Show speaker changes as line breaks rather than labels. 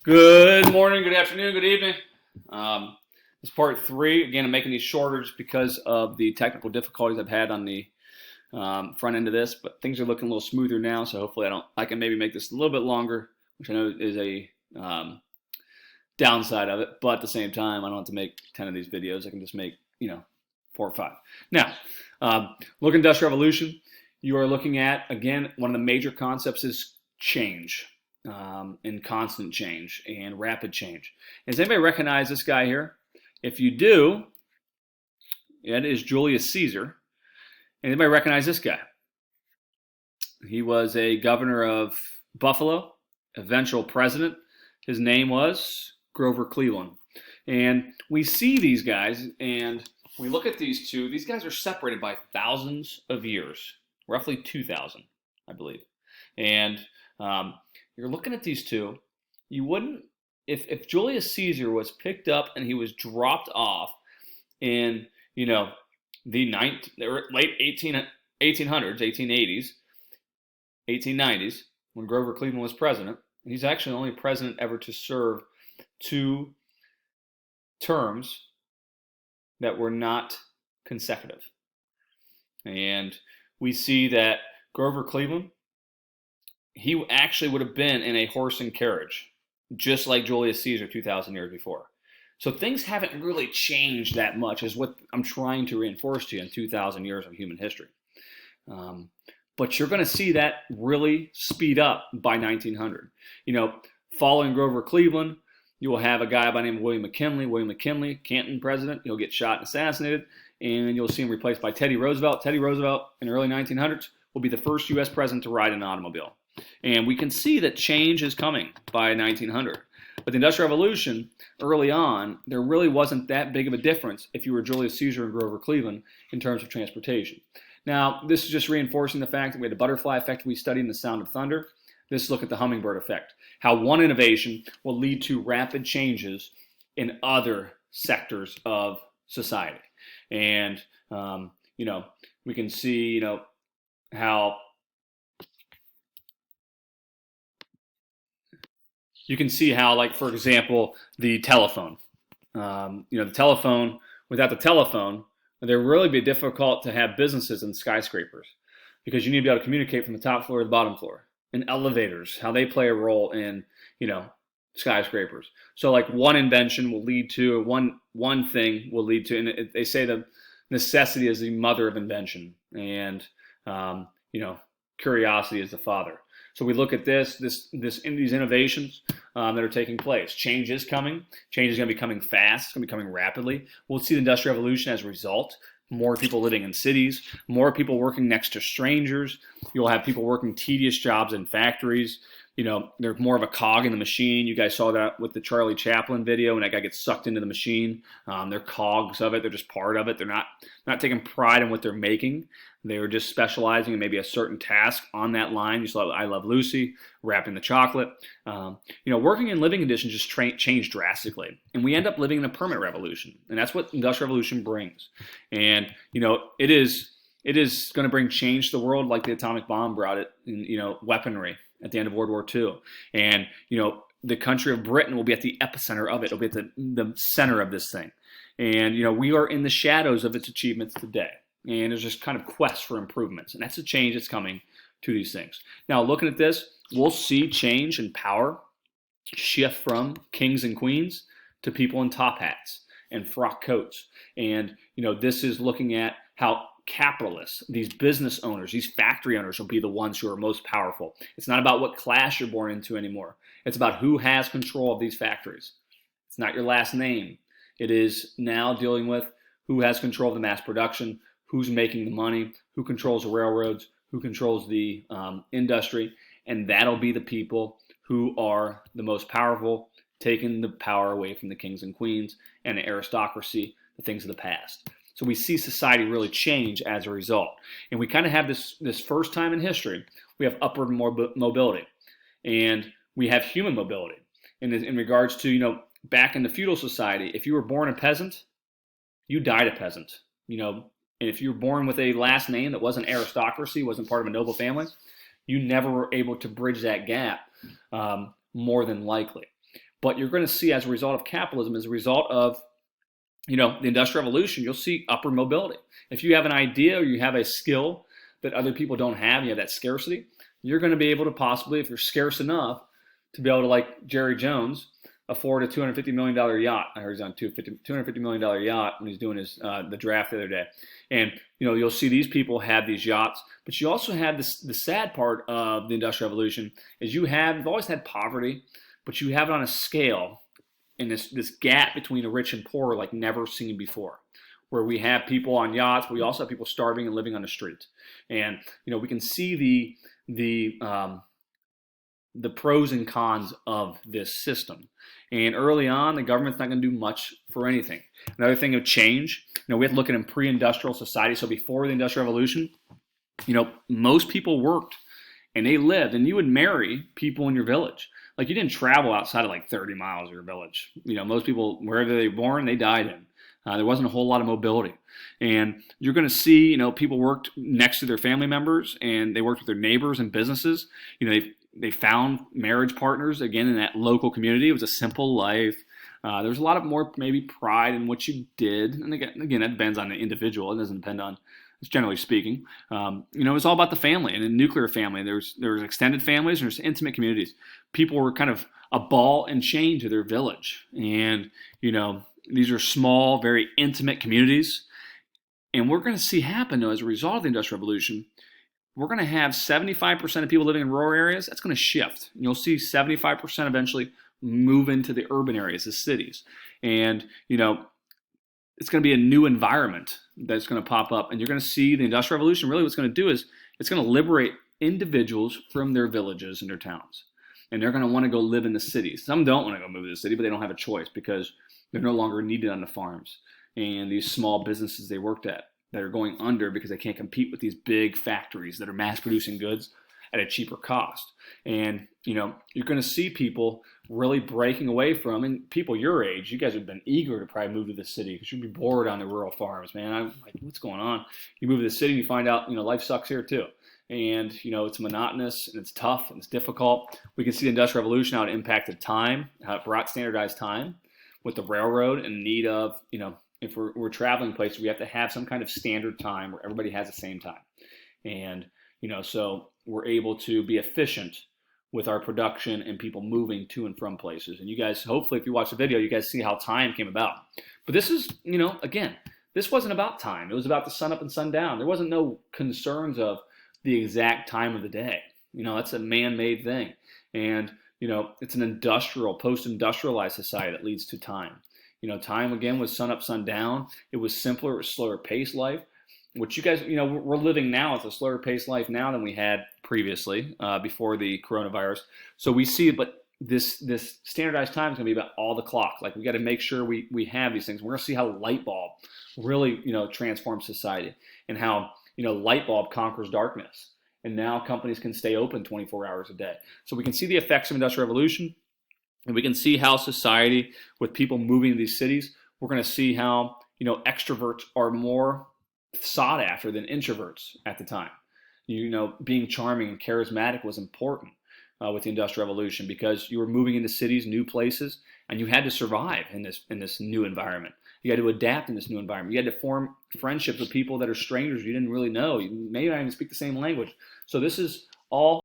Good morning, good afternoon, good evening. This is part 3. Again, I'm making these shorter just because of the technical difficulties I've had on the front end of this, but things are looking a little smoother now, so hopefully I can maybe make this a little bit longer, which I know is a downside of it, but at the same time, I don't have to make 10 of these videos. I can just make, 4 or 5. Now, look at Industrial Revolution. You are looking at, again, one of the major concepts is change. And constant change and rapid change. Does anybody recognize this guy here? If you do, it is Julius Caesar. Anybody recognize this guy? He was a governor of Buffalo, eventual president. His name was Grover Cleveland. And we see these guys, and we look at these two. These guys are separated by thousands of years, roughly 2,000, I believe. And you're looking at these two, you wouldn't, if Julius Caesar was picked up and he was dropped off in, the late 1800s, 1880s, 1890s, when Grover Cleveland was president, he's actually the only president ever to serve 2 terms that were not consecutive. And we see that Grover Cleveland, he actually would have been in a horse and carriage, just like Julius Caesar 2,000 years before. So things haven't really changed that much, is what I'm trying to reinforce to you in 2,000 years of human history. But you're going to see that really speed up by 1900. Following Grover Cleveland, you will have a guy by the name of William McKinley. William McKinley, Canton president, he'll get shot and assassinated, and you'll see him replaced by Teddy Roosevelt. Teddy Roosevelt, in the early 1900s, will be the first U.S. president to ride in an automobile. And we can see that change is coming by 1900. But the Industrial Revolution, early on, there really wasn't that big of a difference if you were Julius Caesar and Grover Cleveland in terms of transportation. Now, this is just reinforcing the fact that we had the butterfly effect we studied in The Sound of Thunder. Let's look at the hummingbird effect, how one innovation will lead to rapid changes in other sectors of society. And, we can see, how you can see how, like, for example, the telephone. The telephone, without the telephone, it would really be difficult to have businesses in skyscrapers because you need to be able to communicate from the top floor to the bottom floor. And elevators, how they play a role in, skyscrapers. So, like, one invention will lead to, one thing will lead to, and they say the necessity is the mother of invention, and, curiosity is the father. So we look at these innovations that are taking place. Change is coming. Change is going to be coming fast. It's going to be coming rapidly. We'll see the Industrial Revolution as a result. More people living in cities. More people working next to strangers. You'll have people working tedious jobs in factories. They're more of a cog in the machine. You guys saw that with the Charlie Chaplin video when that guy gets sucked into the machine. They're cogs of it. They're just part of it. They're not taking pride in what they're making. They're just specializing in maybe a certain task on that line. You saw I Love Lucy, wrapping the chocolate. Working and living conditions just change drastically. And we end up living in a permanent revolution. And that's what Industrial Revolution brings. And, it is going to bring change to the world like the atomic bomb brought it in, weaponry at the end of World War II. And, the country of Britain will be at the epicenter of it. It'll be at the center of this thing. And, we are in the shadows of its achievements today. And there's just kind of quest for improvements. And that's a change that's coming to these things. Now, looking at this, we'll see change in power shift from kings and queens to people in top hats and frock coats. And, this is looking at how capitalists, these business owners, these factory owners will be the ones who are most powerful. It's not about what class you're born into anymore. It's about who has control of these factories. It's not your last name. It is now dealing with who has control of the mass production, who's making the money, who controls the railroads, who controls the industry, and that'll be the people who are the most powerful, taking the power away from the kings and queens and the aristocracy, the things of the past. So we see society really change as a result. And we kind of have this first time in history, we have upward mobility. And we have human mobility. And in regards to, back in the feudal society, if you were born a peasant, you died a peasant. And if you were born with a last name that wasn't aristocracy, wasn't part of a noble family, you never were able to bridge that gap, more than likely. But you're going to see, as a result of capitalism, as a result of the Industrial Revolution, you'll see upward mobility. If you have an idea or you have a skill that other people don't have, you have that scarcity, you're going to be able to possibly, if you're scarce enough, to be able to, like Jerry Jones, afford a $250 million yacht. I heard he's on $250 million yacht when he's doing his the draft the other day. And you'll see these people have these yachts, but you also have the sad part of the Industrial Revolution is you've always had poverty, but you have it on a scale in this gap between the rich and poor like never seen before, where we have people on yachts, but we also have people starving and living on the street. And we can see the pros and cons of this system. And early on, the government's not going to do much for anything. Another thing of change, we have to look at in pre-industrial society. So before the Industrial Revolution, most people worked and they lived, and you would marry people in your village. Like, you didn't travel outside of like 30 miles of your village. Most people, wherever they were born, they died in. There wasn't a whole lot of mobility. And you're going to see, people worked next to their family members, and they worked with their neighbors and businesses. They found marriage partners, again, in that local community. It was a simple life. There was a lot of more maybe pride in what you did. And again, that depends on the individual. It doesn't depend on, generally speaking. It was all about the family and a nuclear family. There was extended families, and there's intimate communities. People were kind of a ball and chain to their village. And, these are small, very intimate communities. And we're going to see happen, though, as a result of the Industrial Revolution, we're going to have 75% of people living in rural areas. That's going to shift. You'll see 75% eventually move into the urban areas, the cities. And, it's going to be a new environment that's going to pop up. And you're going to see the Industrial Revolution, really what's going to do is it's going to liberate individuals from their villages and their towns. And they're going to want to go live in the cities. Some don't want to go move to the city, but they don't have a choice because they're no longer needed on the farms. And these small businesses they worked at that are going under because they can't compete with these big factories that are mass producing goods at a cheaper cost. And, you're going to see people really breaking away from, and people your age, you guys have been eager to probably move to the city because you'd be bored on the rural farms, man. I'm like, what's going on? You move to the city and you find out, life sucks here too. And, it's monotonous and it's tough and it's difficult. We can see the Industrial Revolution, how it impacted time, how it brought standardized time with the railroad and the need of, if we're traveling places, we have to have some kind of standard time where everybody has the same time. And, so we're able to be efficient with our production and people moving to and from places. And you guys, hopefully, if you watch the video, you guys see how time came about. But this is, again, this wasn't about time. It was about the sun up and sun down. There wasn't no concerns of the exact time of the day. That's a man-made thing. And, it's an industrial, post-industrialized society that leads to time. Time, again, was sun up, sun down. It was simpler, it was slower paced life, which you guys, we're living now. It's a slower paced life now than we had previously, before the coronavirus. So we see, but this standardized time is going to be about all the clock. Like, we got to make sure we have these things. We're going to see how light bulb really, transforms society, and how, light bulb conquers darkness. And now companies can stay open 24 hours a day. So we can see the effects of Industrial Revolution. And we can see how society, with people moving to these cities, we're going to see how, extroverts are more sought after than introverts at the time. Being charming and charismatic was important with the Industrial Revolution because you were moving into cities, new places, and you had to survive in this new environment. You had to adapt in this new environment. You had to form friendships with people that are strangers you didn't really know. You may not even speak the same language. So this is all